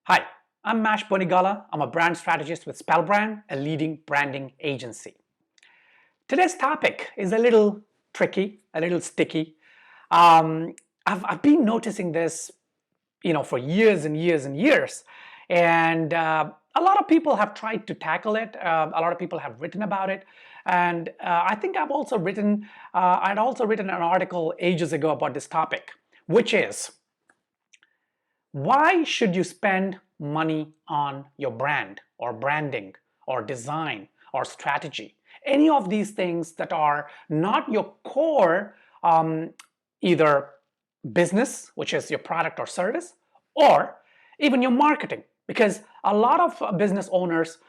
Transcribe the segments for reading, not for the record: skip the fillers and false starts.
Hi, I'm Mash Bonigala. I'm a brand strategist with Spellbrand, a leading branding agency. Today's topic is a little tricky, a little sticky. I've been noticing this, for years and years and years, and a lot of people have tried to tackle it. A lot of people have written about it, and I think I'd also written an article ages ago about this topic, which is why should you spend money on your brand or branding or design or strategy? Any of these things that are not your core, either business, which is your product or service, or even your marketing. Because a lot of business owners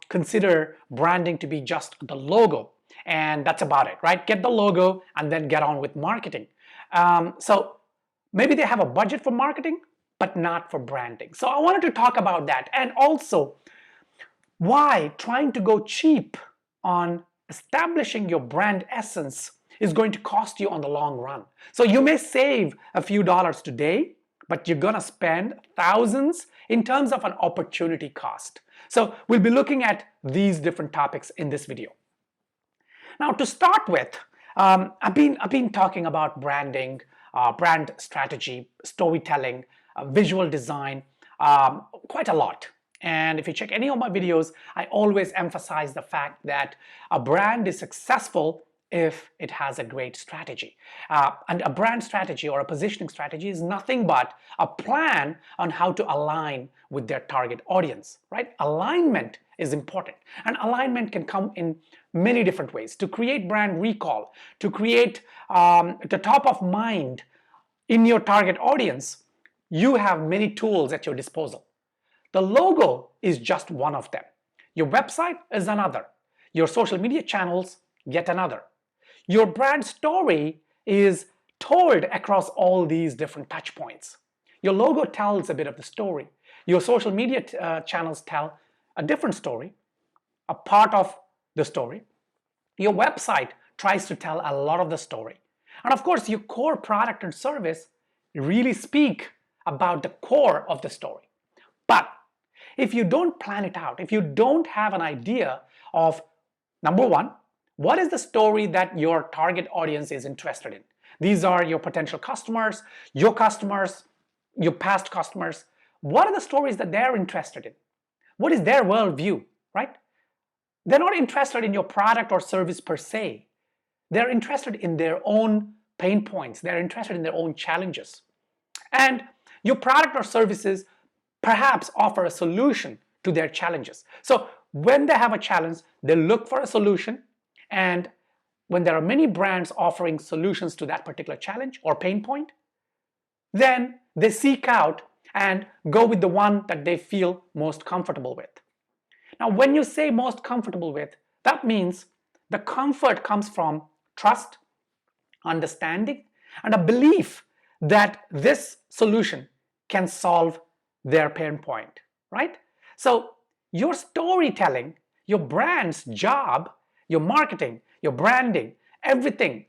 consider branding to be just the logo, and that's about it, right? Get the logo and then get on with marketing. So maybe they have a budget for marketing, but not for branding. So I wanted to talk about that, and also why trying to go cheap on establishing your brand essence is going to cost you on the long run. So you may save a few dollars today, but you're going to spend thousands in terms of an opportunity cost. So we'll be looking at these different topics in this video. Now, to start with, I've been talking about branding, brand strategy, storytelling, visual design, quite a lot. And if you check any of my videos, I always emphasize the fact that a brand is successful if it has a great strategy. And a brand strategy or a positioning strategy is nothing but a plan on how to align with their target audience, right? Alignment is important. And alignment can come in many different ways. To create brand recall, to create the top of mind in your target audience, you have many tools at your disposal. The logo is just one of them. Your website is another. Your social media channels, yet another. Your brand story is told across all these different touch points. Your logo tells a bit of the story. Your social media channels tell a different story, a part of the story. Your website tries to tell a lot of the story. And of course, your core product and service really speak about the core of the story. But if you don't plan it out, if you don't have an idea of, number one, what is the story that your target audience is interested in? These are your potential customers, your past customers. What are the stories that they're interested in? What is their worldview, right? They're not interested in your product or service per se. They're interested in their own pain points. They're interested in their own challenges. And your product or services perhaps offer a solution to their challenges. So when they have a challenge, they look for a solution. And when there are many brands offering solutions to that particular challenge or pain point, then they seek out and go with the one that they feel most comfortable with. Now, when you say most comfortable with, that means the comfort comes from trust, understanding, and a belief that this solution can solve their pain point, right? So your storytelling, your brand's job, your marketing, your branding, everything,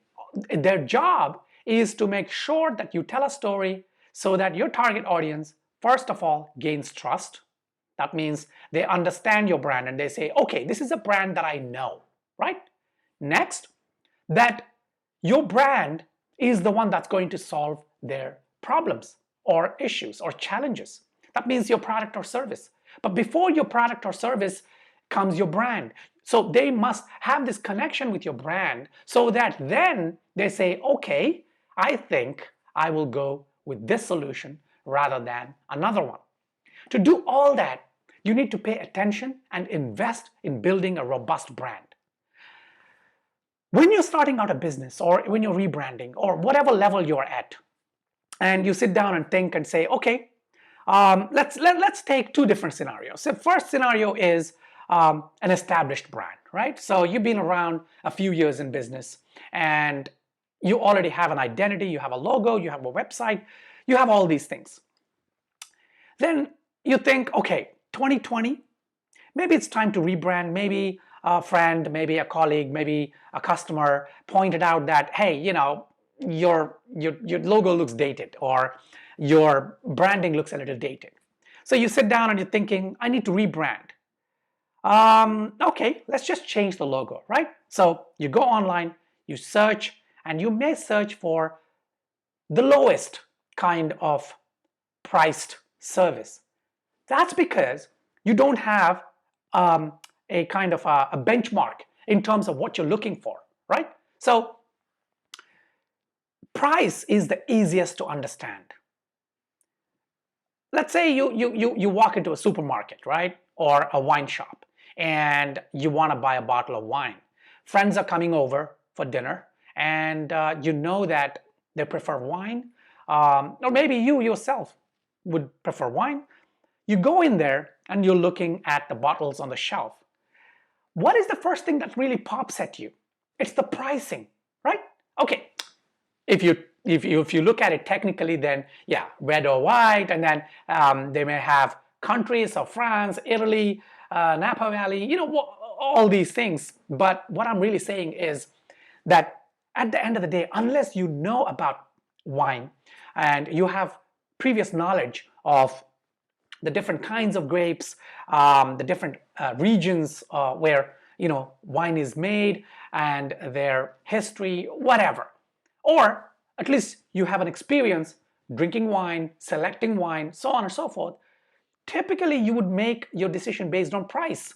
their job is to make sure that you tell a story so that your target audience, first of all, gains trust. That means they understand your brand and they say, okay, this is a brand that I know, right? Next, that your brand is the one that's going to solve their problems or issues or challenges. That means your product or service. But before your product or service comes your brand. So they must have this connection with your brand so that then they say, okay, I think I will go with this solution rather than another one. To do all that, you need to pay attention and invest in building a robust brand. When you're starting out a business or when you're rebranding or whatever level you're at, and you sit down and think and say, okay, let's take two different scenarios. The first scenario is an established brand, right? So you've been around a few years in business and you already have an identity, you have a logo, you have a website, you have all these things. Then you think, okay, 2020, maybe it's time to rebrand. Maybe a friend, maybe a colleague, maybe a customer pointed out that, hey, your logo looks dated or your branding looks a little dated. So you sit down and you're thinking, I need to rebrand. Okay, let's just change the logo, right? So you go online, you search, and you may search for the lowest kind of priced service. That's because you don't have a kind of a benchmark in terms of what you're looking for, right? So price is the easiest to understand. Let's say you walk into a supermarket, right? Or a wine shop, and you want to buy a bottle of wine. Friends are coming over for dinner, and you know that they prefer wine, or maybe you yourself would prefer wine. You go in there and you're looking at the bottles on the shelf. What is the first thing that really pops at you? It's the pricing, right? Okay, if you look at it technically, then yeah, red or white, and then they may have countries of France, Italy, Napa Valley, all these things. But what I'm really saying is that at the end of the day, unless you know about wine and you have previous knowledge of the different kinds of grapes, the different regions where wine is made, and their history, whatever, or at least you have an experience drinking wine, selecting wine, so on and so forth. Typically, you would make your decision based on price,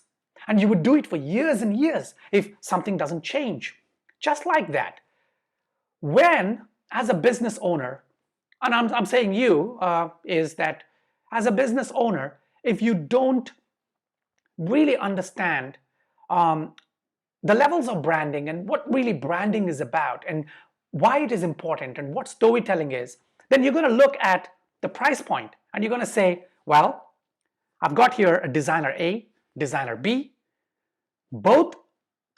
and you would do it for years and years if something doesn't change. Just like that, when as a business owner, and I'm saying you, is that as a business owner, if you don't really understand the levels of branding and what really branding is about and why it is important and what storytelling is, then you're going to look at the price point and you're going to say, well, I've got here a designer A, designer B. Both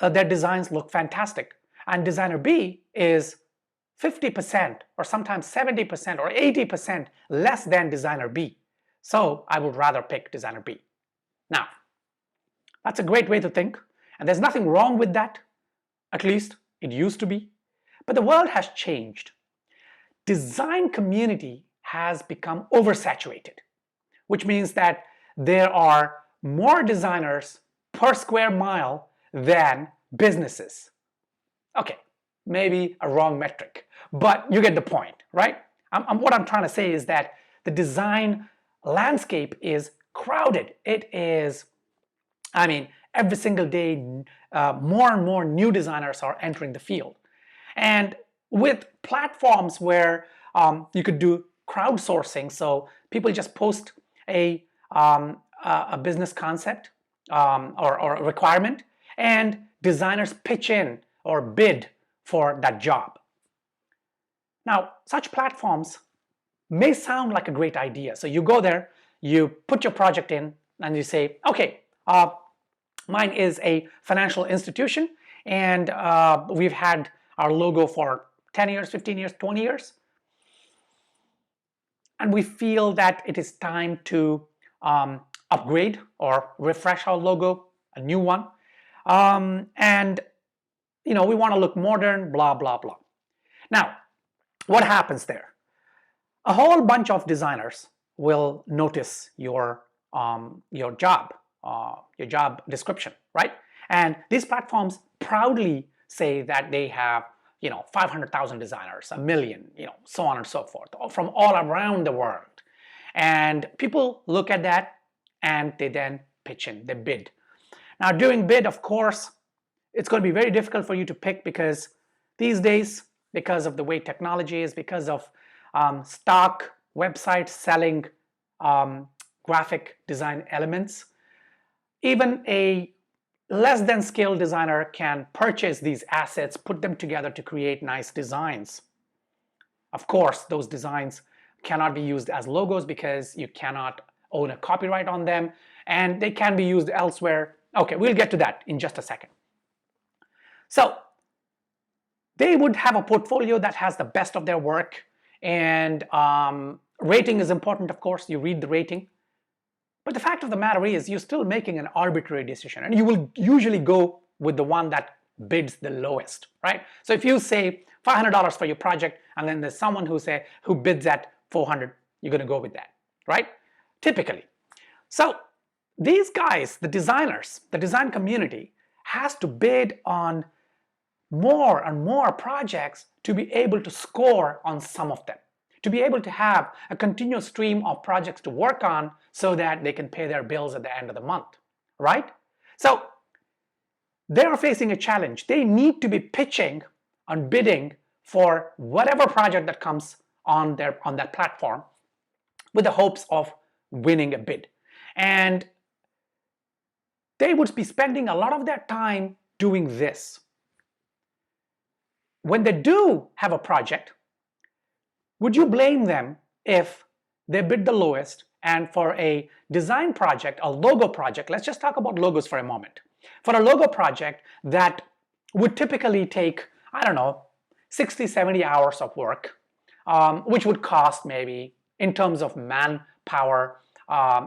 their designs look fantastic, and designer B is 50% or sometimes 70% or 80% less than designer B. So I would rather pick designer B. Now, that's a great way to think, and there's nothing wrong with that. At least it used to be. But the world has changed. Design community has become oversaturated, which means that there are more designers per square mile than businesses. Okay, maybe a wrong metric, but you get the point, right? What I'm trying to say is that the design landscape is crowded. It is, every single day, more and more new designers are entering the field. And with platforms where you could do crowdsourcing, so people just post a business concept or a requirement, and designers pitch in or bid for that job. Now, such platforms may sound like a great idea. So you go there, you put your project in, and you say, okay, mine is a financial institution, and we've had our logo for 10 years, 15 years, 20 years. And we feel that it is time to upgrade or refresh our logo, a new one. And we want to look modern, blah, blah, blah. Now, what happens there? A whole bunch of designers will notice your job description, right? And these platforms proudly say that they have 500,000 designers, a million, so on and so forth, from all around the world. And people look at that and they then pitch in, they bid. Now, during bid, of course, it's going to be very difficult for you to pick, because these days, because of the way technology is, because of stock websites selling graphic design elements, even a less than skilled designer can purchase these assets, put them together to create nice designs. Of course, those designs cannot be used as logos because you cannot own a copyright on them, and they can be used elsewhere. Okay, we'll get to that in just a second. So they would have a portfolio that has the best of their work, and rating is important, of course. You read the rating. But the fact of the matter is, you're still making an arbitrary decision, and you will usually go with the one that bids the lowest, right? So if you say $500 for your project, and then there's someone who bids at $400, you're going to go with that, right? Typically. So these guys, the designers, the design community, has to bid on more and more projects to be able to score on some of them, to be able to have a continuous stream of projects to work on so that they can pay their bills at the end of the month, right? So they are facing a challenge. They need to be pitching and bidding for whatever project that comes on that platform with the hopes of winning a bid. And they would be spending a lot of their time doing this. When they do have a project, would you blame them if they bid the lowest and for a design project, a logo project, let's just talk about logos for a moment. For a logo project that would typically take, I don't know, 60, 70 hours of work, which would cost maybe, in terms of manpower,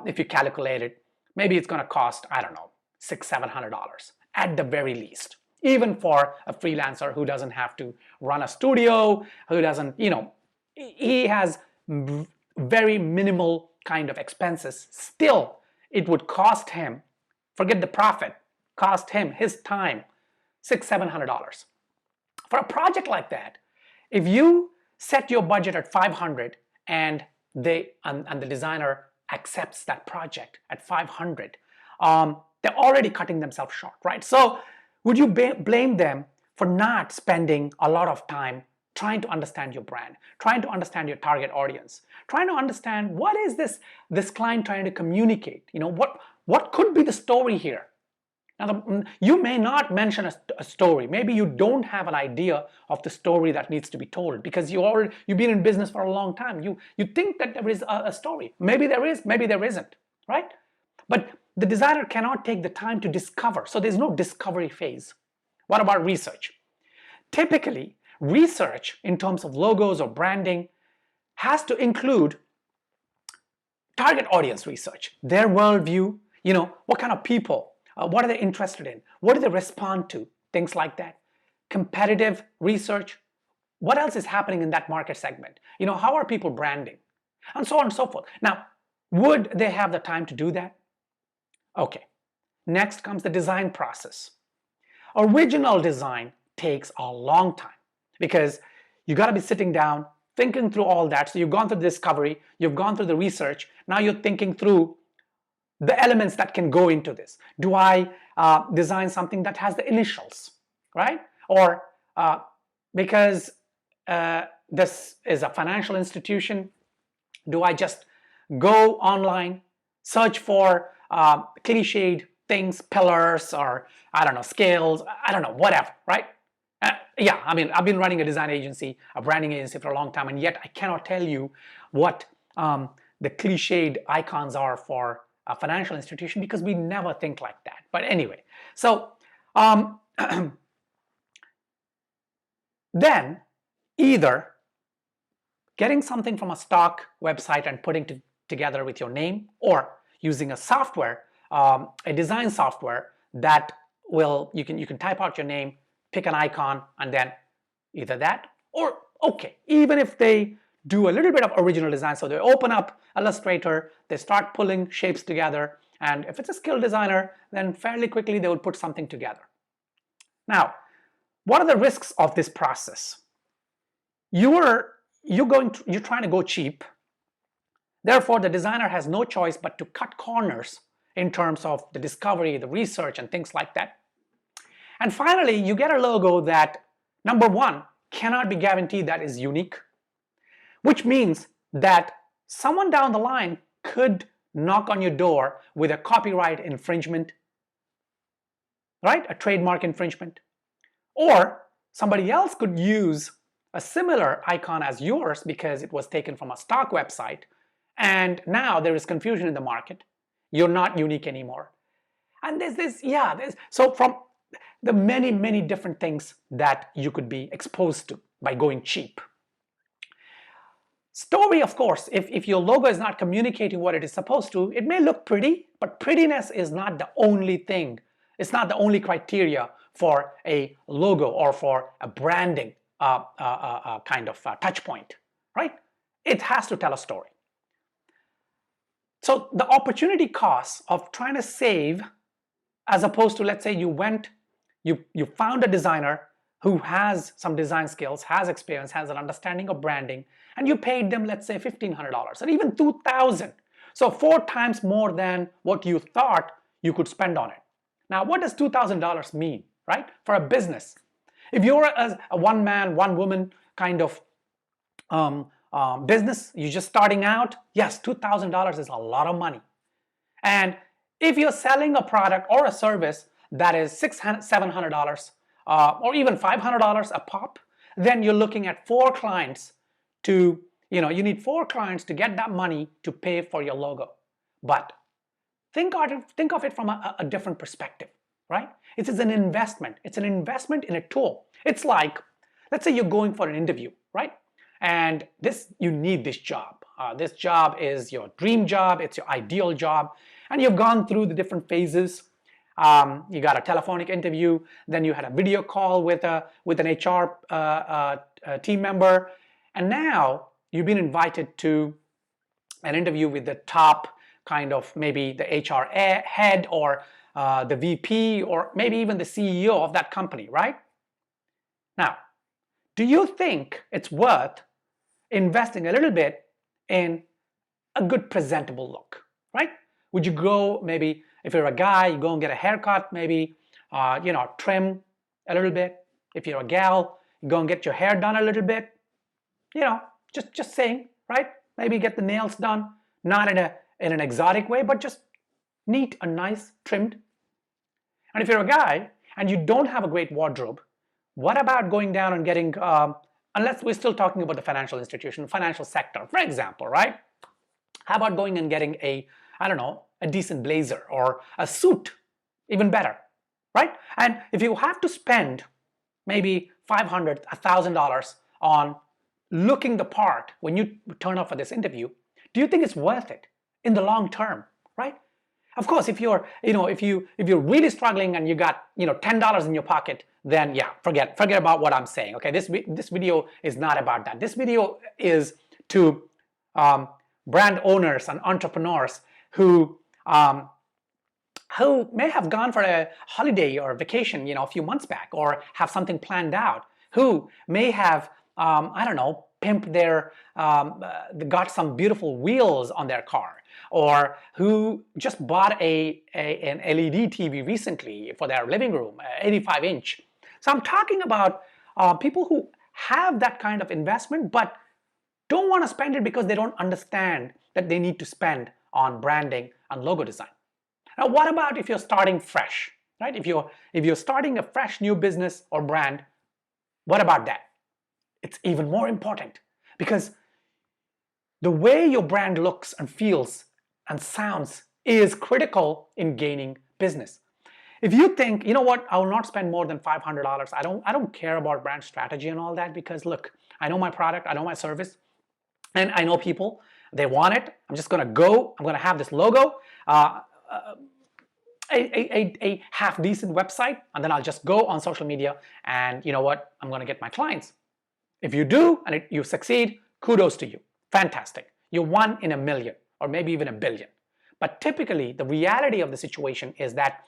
if you calculate it, maybe it's going to cost, I don't know, $600-700 at the very least. Even for a freelancer who doesn't have to run a studio, who doesn't, he has very minimal kind of expenses, still it would cost him, forget the profit, cost him his time, $600-700. For a project like that, if you set your budget at 500 and the designer accepts that project at 500, they're already cutting themselves short, right? So would you blame them for not spending a lot of time trying to understand your brand, trying to understand your target audience, trying to understand what is this client trying to communicate? What could be the story here? Now, you may not mention a story. Maybe you don't have an idea of the story that needs to be told because you've been in business for a long time. You think that there is a story. Maybe there is, maybe there isn't, right? But the designer cannot take the time to discover. So there's no discovery phase. What about research? Typically, research in terms of logos or branding has to include target audience research, their worldview, what kind of people, what are they interested in, what do they respond to, things like that. Competitive research, what else is happening in that market segment, how are people branding, and so on and so forth. Now, would they have the time to do that? Okay, next comes the design process. Original design takes a long time because you got to be sitting down, thinking through all that. So you've gone through the discovery, you've gone through the research, now you're thinking through the elements that can go into this. Do I design something that has the initials, right? Or because this is a financial institution, do I just go online, search for cliched things, pillars, or I don't know, scales, I don't know, whatever, right? Yeah, I mean, I've been running a design agency, a branding agency for a long time, and yet I cannot tell you what the cliched icons are for a financial institution because we never think like that. But anyway, so then either getting something from a stock website and putting together with your name, or using a software, a design software that you can type out your name, pick an icon, and then either that or, okay, even if they do a little bit of original design, so they open up Illustrator, they start pulling shapes together, and if it's a skilled designer, then fairly quickly they will put something together. Now, what are the risks of this process? You're trying to go cheap. Therefore, the designer has no choice but to cut corners in terms of the discovery, the research, and things like that. And finally, you get a logo that, number one, cannot be guaranteed that is unique, which means that someone down the line could knock on your door with a copyright infringement, right? A trademark infringement. Or somebody else could use a similar icon as yours because it was taken from a stock website, and now there is confusion in the market. You're not unique anymore. And so from the many different things that you could be exposed to by going cheap. Story, of course, if your logo is not communicating what it is supposed to, it may look pretty, but prettiness is not the only thing. It's not the only criteria for a logo or for a branding kind of touch point, right? It has to tell a story. So the opportunity cost of trying to save, as opposed to, let's say you found a designer who has some design skills, has experience, has an understanding of branding, and you paid them, let's say, $1,500 or even $2,000. So 4 times more than what you thought you could spend on it. Now, what does $2,000 mean, right? For a business. If you're a one man, one woman kind of business, you're just starting out, yes, $2,000 is a lot of money. And if you're selling a product or a service that is $600, $700, or even $500 a pop, then you're looking at 4 clients to, you need 4 clients to get that money to pay for your logo. But think of it from a different perspective, right? It is an investment. It's an investment in a tool. It's like, let's say you're going for an interview, right? And you need this job. This job is your dream job. It's your ideal job. And you've gone through the different phases. You got a telephonic interview, then you had a video call with an HR team member, and now you've been invited to an interview with the top kind of, maybe the HR head or the VP or maybe even the CEO of that company, right? Now, do you think it's worth investing a little bit in a good presentable look, right? Would you go, maybe if you're a guy, you go and get a haircut, maybe trim a little bit. If you're a gal, you go and get your hair done a little bit. Just saying, right? Maybe get the nails done, not in an exotic way, but just neat and nice, trimmed. And if you're a guy and you don't have a great wardrobe, what about going down and getting, unless we're still talking about the financial institution, financial sector, for example, right? How about going and getting a decent blazer or a suit, even better, right? And if you have to spend maybe $500, $1,000 on looking the part when you turn up for this interview, do you think it's worth it in the long term, right? Of course, if you're really struggling and you got $10 in your pocket, then yeah, forget about what I'm saying. Okay, this video is not about that. This video is to brand owners and entrepreneurs who may have gone for a holiday or a vacation, a few months back, or have something planned out, who may have, pimped got some beautiful wheels on their car, or who just bought an LED TV recently for their living room, 85-inch. So I'm talking about people who have that kind of investment, but don't want to spend it because they don't understand that they need to spend on branding and logo design. Now, what about if you're starting fresh, right? If you're starting a fresh new business or brand, what about that? It's even more important, because the way your brand looks and feels and sounds is critical in gaining business. If you think, you know what, I will not spend more than $500. I don't care about brand strategy and all that, because look, I know my product, I know my service, and I know people, they want it. I'm just going to go, I'm going to have this logo, a half decent website, and then I'll just go on social media, and you know what, I'm going to get my clients. If you do and you succeed, kudos to you. Fantastic. You're 1 in a million, or maybe even a billion. But typically, the reality of the situation is that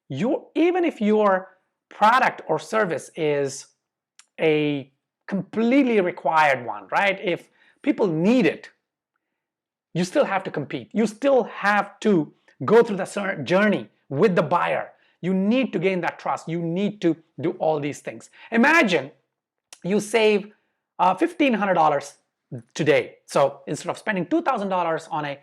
even if your product or service is a completely required one, right? If people need it, you still have to compete. You still have to go through the journey with the buyer. You need to gain that trust. You need to do all these things. Imagine you save $1,500 today. So instead of spending $2,000 on a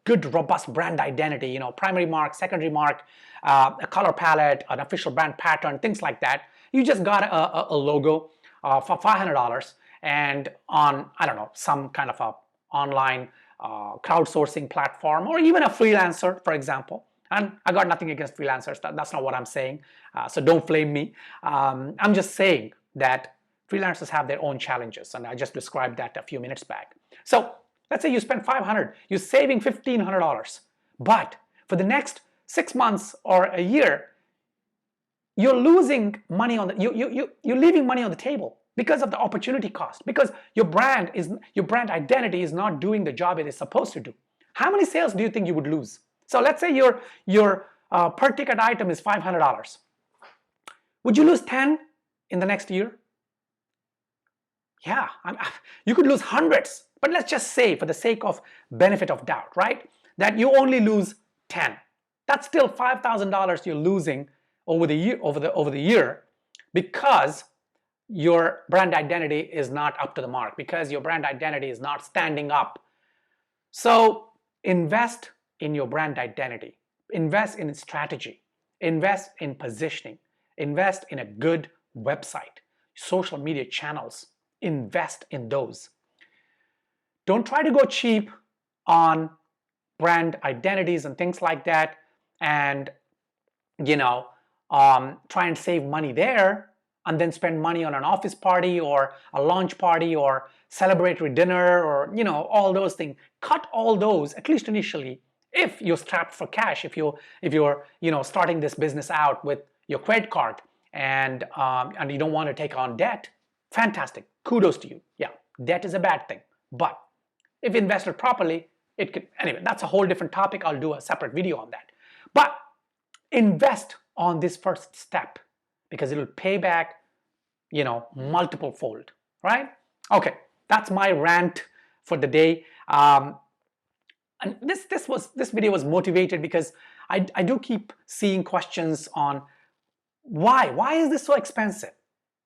good, robust brand identity, primary mark, secondary mark, a color palette, an official brand pattern, things like that, you just got a logo for $500 and on, some kind of a online crowdsourcing platform, or even a freelancer, for example. And I got nothing against freelancers. That's not what I'm saying. So don't flame me. I'm just saying that freelancers have their own challenges, and I just described that a few minutes back. So let's say you spend $500, you're saving $1,500, but for the next 6 months or a year, you're losing money you're leaving money on the table because of the opportunity cost, because your brand identity is not doing the job it is supposed to do. How many sales do you think you would lose? So let's say your per ticket item is $500. Would you lose 10 in the next year? Yeah, you could lose hundreds, but let's just say, for the sake of benefit of doubt, right, that you only lose 10. That's still $5,000 you're losing over the year because your brand identity is not up to the mark, because your brand identity is not standing up. So invest in your brand identity, invest in strategy, invest in positioning, invest in a good website, social media channels. Invest in those. Don't try to go cheap on brand identities and things like that, and try and save money there and then spend money on an office party or a launch party or celebratory dinner or all those things. Cut all those, at least initially, if you're strapped for cash, if you're starting this business out with your credit card and you don't want to take on debt. Fantastic. Kudos to you. Yeah, debt is a bad thing. But if invested properly, it could, anyway, that's a whole different topic. I'll do a separate video on that. But invest on this first step because it'll pay back, multiple fold, right? Okay, that's my rant for the day. And this video was motivated because I do keep seeing questions on why is this so expensive?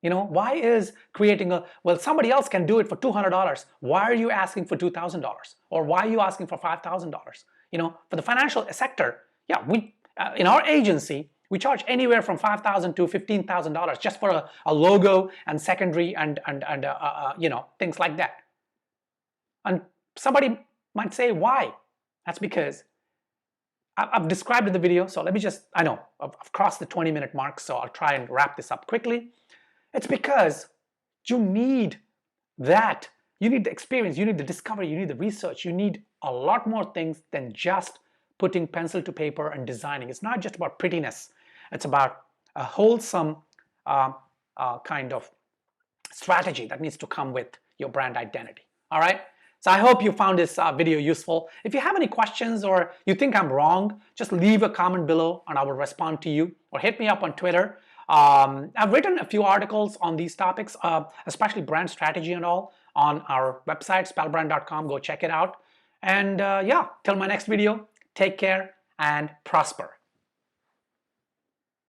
Why is creating somebody else can do it for $200. Why are you asking for $2,000? Or why are you asking for $5,000? For the financial sector, yeah, we in our agency, we charge anywhere from $5,000 to $15,000 just for a logo and secondary and things like that. And somebody might say, why? That's because I've described in the video, so let me just, I know I've crossed the 20-minute mark, so I'll try and wrap this up quickly. It's because you need that. You need the experience, you need the discovery, you need the research, you need a lot more things than just putting pencil to paper and designing. It's not just about prettiness. It's about a wholesome kind of strategy that needs to come with your brand identity. All right? So I hope you found this video useful. If you have any questions or you think I'm wrong, just leave a comment below and I will respond to you, or hit me up on Twitter. I've written a few articles on these topics, especially brand strategy and all, on our website, spellbrand.com. Go check it out. And yeah, till my next video, take care and prosper.